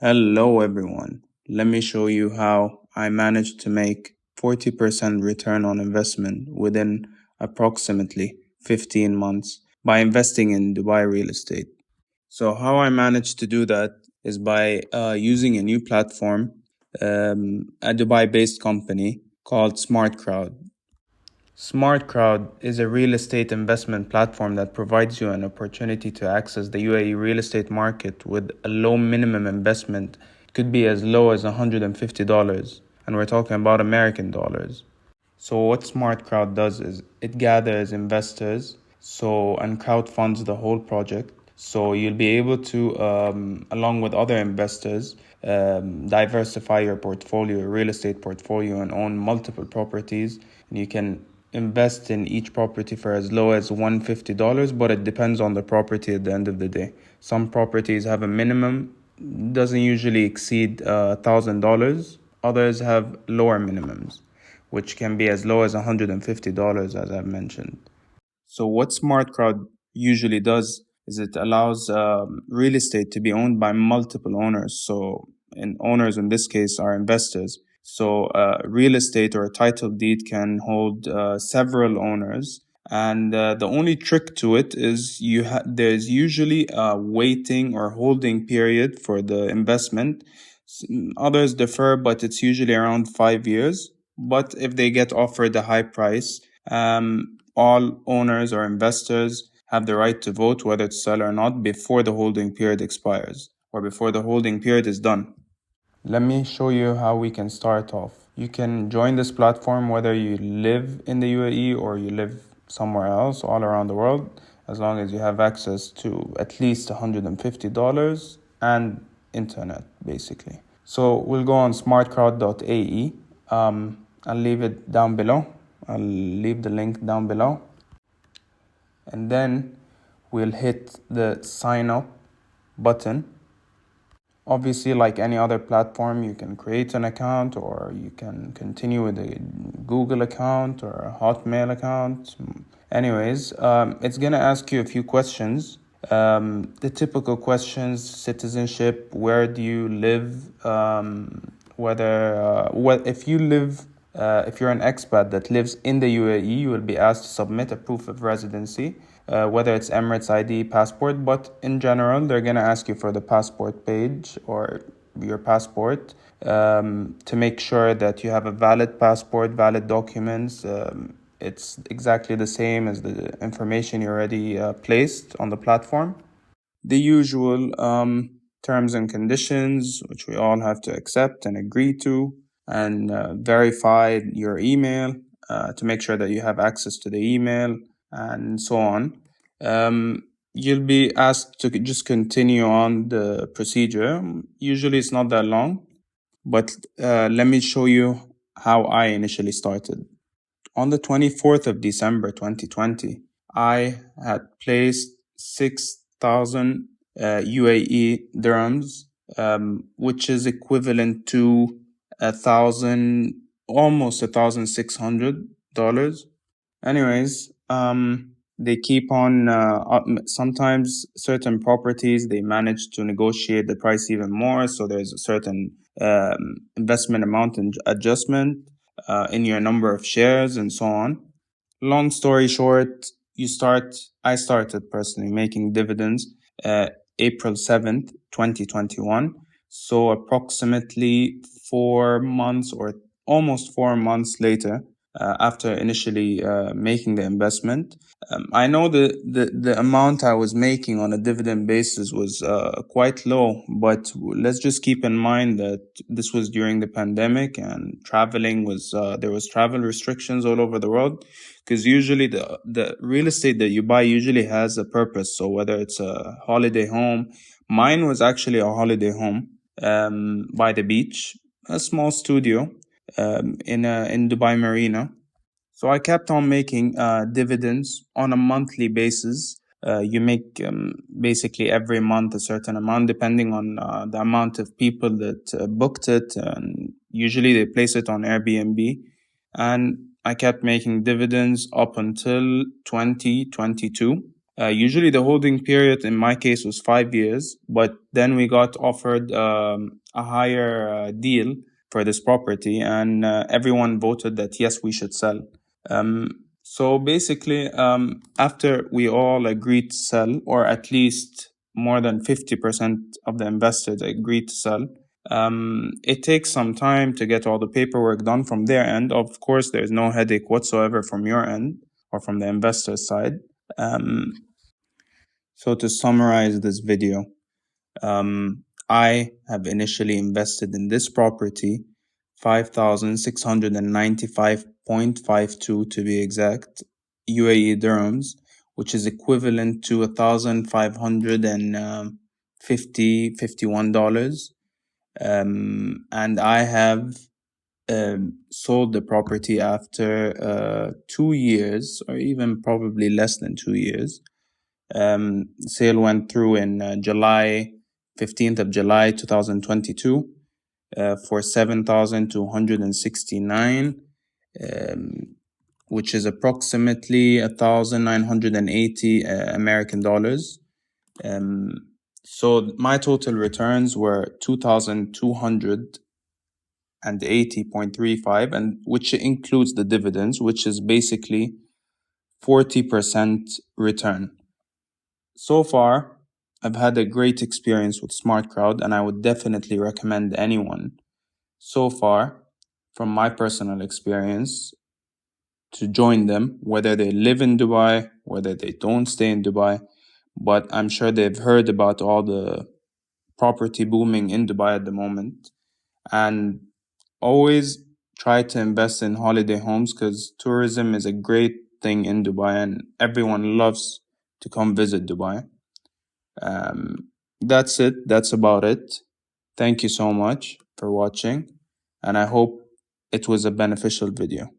Hello everyone. Let me show you how I managed to make 40% return on investment within approximately 15 months by investing in Dubai real estate. So how I managed to do that is by using a new platform, a Dubai-based company called SmartCrowd. SmartCrowd is a real estate investment platform that provides you an opportunity to access the UAE real estate market with a low minimum investment. It could be as low as $150, and we're talking about American dollars. So what SmartCrowd does is it gathers investors and crowdfunds the whole project. So you'll be able to, along with other investors, diversify your portfolio, your real estate portfolio, and own multiple properties. And you can invest in each property for as low as $150, but it depends on the property at the end of the day. Some properties have a minimum, doesn't usually exceed $1,000. Others have lower minimums, which can be as low as $150, as I've mentioned. So what SmartCrowd usually does is it allows real estate to be owned by multiple owners. So owners in this case are investors. So real estate or a title deed can hold several owners. And the only trick to it is there's usually a waiting or holding period for the investment. Others differ, but it's usually around 5 years. But if they get offered a high price, all owners or investors have the right to vote whether to sell or not before the holding period expires or before the holding period is done. Let me show you how we can start off. You can join this platform whether you live in the UAE or you live somewhere else all around the world, as long as you have access to at least $150 and internet, basically. So we'll go on smartcrowd.ae. I'll leave it down below. I'll leave the link down below. And then we'll hit the sign up button. Obviously, like any other platform, you can create an account or you can continue with a Google account or a Hotmail account. Anyways, it's going to ask you a few questions. The typical questions: citizenship, where do you live, if you're an expat that lives in the UAE, you will be asked to submit a proof of residency, whether it's Emirates ID, passport, but in general, they're going to ask you for the passport page or your passport to make sure that you have a valid passport, valid documents. It's exactly the same as the information you already placed on the platform. The usual terms and conditions, which we all have to accept and agree to, and verify your email to make sure that you have access to the email and so on. You'll be asked to just continue on the procedure. Usually it's not that long, but let me show you how I initially started. On the 24th of December 2020, I had placed 6,000 UAE dirhams, which is equivalent to almost $1,600. Anyways, they keep on, sometimes certain properties, they manage to negotiate the price even more. So there's a certain investment amount and adjustment in your number of shares and so on. Long story short, I started personally making dividends April 7th, 2021. So approximately 4 months or almost 4 months later, after initially making the investment. I know the amount I was making on a dividend basis was quite low, but let's just keep in mind that this was during the pandemic and traveling there was travel restrictions all over the world, because usually the real estate that you buy usually has a purpose. So whether it's a holiday home, mine was actually a holiday home by the beach, a small studio in Dubai Marina. So I kept on making dividends on a monthly basis. You make basically every month a certain amount, depending on the amount of people that booked it. And usually they place it on Airbnb. And I kept making dividends up until 2022. Usually the holding period in my case was 5 years, but then we got offered a higher deal for this property, and everyone voted that yes, we should sell. So basically, after we all agreed to sell, or at least more than 50% of the investors agreed to sell, it takes some time to get all the paperwork done from their end. Of course, there's no headache whatsoever from your end or from the investor side. So to summarize this video, I have initially invested in this property 5,695.52 to be exact UAE dirhams, which is equivalent to $1,551. And I have sold the property after 2 years, or even probably less than 2 years. Sale went through in 15th of July 2022 for 7,269, which is approximately 1,980 American dollars. So my total returns were 2,280.35, and which includes the dividends, which is basically 40% return. So far, I've had a great experience with SmartCrowd, and I would definitely recommend anyone so far, from my personal experience, to join them, whether they live in Dubai, whether they don't stay in Dubai. But I'm sure they've heard about all the property booming in Dubai at the moment. And always try to invest in holiday homes, because tourism is a great thing in Dubai and everyone loves to come visit Dubai. That's it. That's about it. Thank you so much for watching, and I hope it was a beneficial video.